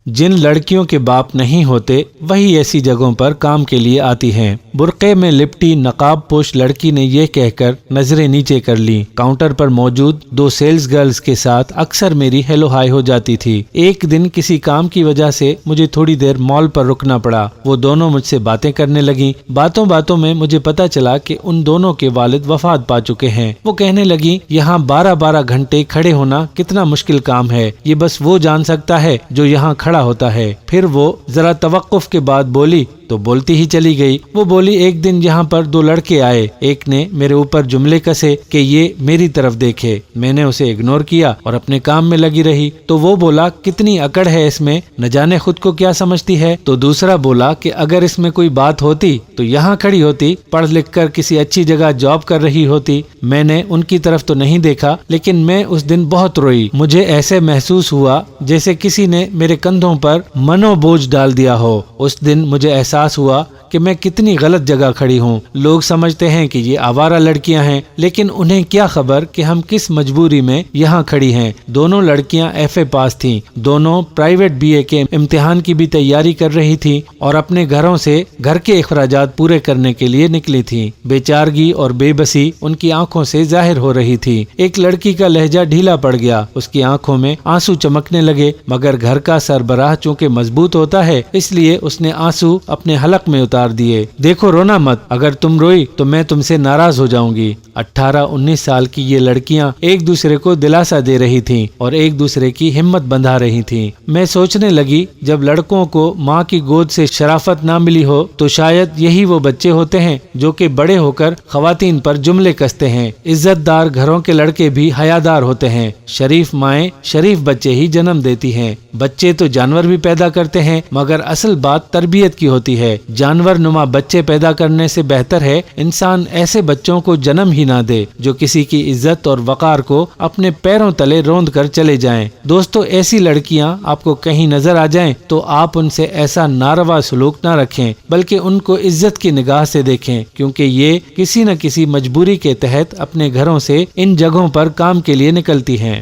جن لڑکیوں کے باپ نہیں ہوتے وہی ایسی جگہوں پر کام کے لیے آتی ہیں۔ برقعے میں لپٹی نقاب پوش لڑکی نے یہ کہہ کر نظریں نیچے کر لی۔ کاؤنٹر پر موجود 2 سیلز گرلز کے ساتھ اکثر میری ہیلو ہائی ہو جاتی تھی۔ ایک دن کسی کام کی وجہ سے مجھے تھوڑی دیر مال پر رکنا پڑا۔ وہ دونوں مجھ سے باتیں کرنے لگیں۔ باتوں باتوں میں مجھے پتا چلا کہ ان دونوں کے والد وفات پا چکے ہیں۔ وہ کہنے لگیں یہاں 12 گھنٹے کھڑے ہونا کتنا مشکل کام ہے، یہ بس وہ جان سکتا ہے جو یہاں کھڑا ہوتا ہے۔ پھر وہ ذرا توقف کے بعد بولی تو بولتی ہی چلی گئی۔ وہ بولی ایک دن یہاں پر 2 لڑکے آئے، ایک نے میرے اوپر جملے کسے کہ یہ میری طرف دیکھے۔ میں نے اسے اگنور کیا اور اپنے کام میں لگی رہی۔ تو وہ بولا کتنی اکڑ ہے اس میں، نہ جانے خود کو کیا سمجھتی ہے۔ تو دوسرا بولا کہ اگر اس میں کوئی بات ہوتی تو یہاں کھڑی ہوتی، پڑھ لکھ کر کسی اچھی جگہ جاب کر رہی ہوتی۔ میں نے ان کی طرف تو نہیں دیکھا، لیکن میں اس دن بہت روئی۔ مجھے ایسے محسوس ہوا جیسے کسی نے میرے کندھوں پر منو بوجھ ڈال دیا ہو۔ اس دن مجھے احساس ہوا کہ میں کتنی غلط جگہ کھڑی ہوں۔ لوگ سمجھتے ہیں کہ یہ آوارہ لڑکیاں ہیں، لیکن انہیں کیا خبر کہ ہم کس مجبوری میں یہاں کھڑی ہیں۔ دونوں لڑکیاں FA پاس تھیں، دونوں پرائیویٹ BA کے امتحان کی بھی تیاری کر رہی تھیں اور اپنے گھروں سے گھر کے اخراجات پورے کرنے کے لیے نکلی تھیں۔ بے چارگی اور بے بسی ان کی آنکھوں سے ظاہر ہو رہی تھی۔ ایک لڑکی کا لہجہ ڈھیلا پڑ گیا، اس کی آنکھوں میں آنسو چمکنے لگے، مگر گھر کا سربراہ چونکہ مضبوط ہوتا ہے اس لیے اس نے آنسو اپنے حلق میں اتار دیے۔ دیکھو رونا مت، اگر تم روئی تو میں تم سے ناراض ہو جاؤں گی۔ 18-19 سال کی یہ لڑکیاں ایک دوسرے کو دلاسا دے رہی تھیں اور ایک دوسرے کی ہمت بندھا رہی تھیں۔ میں سوچنے لگی جب لڑکوں کو ماں کی گود سے شرافت نہ ملی ہو تو شاید یہی وہ بچے ہوتے ہیں جو کہ بڑے ہو کر خواتین پر جملے کستے ہیں۔ عزت دار گھروں کے لڑکے بھی حیادار ہوتے ہیں۔ شریف مائیں شریف بچے ہی جنم دیتی ہیں۔ بچے تو جانور بھی پیدا کرتے ہیں، مگر اصل بات تربیت کی ہوتی ہے۔ جانور نما بچے پیدا کرنے سے بہتر ہے انسان ایسے بچوں کو جنم ہی نہ دے جو کسی کی عزت اور وقار کو اپنے پیروں تلے روند کر چلے جائیں۔ دوستو، ایسی لڑکیاں آپ کو کہیں نظر آ جائیں تو آپ ان سے ایسا ناروا سلوک نہ رکھیں، بلکہ ان کو عزت کی نگاہ سے دیکھیں، کیونکہ یہ کسی نہ کسی مجبوری کے تحت اپنے گھروں سے ان جگہوں پر کام کے لیے نکلتی ہیں۔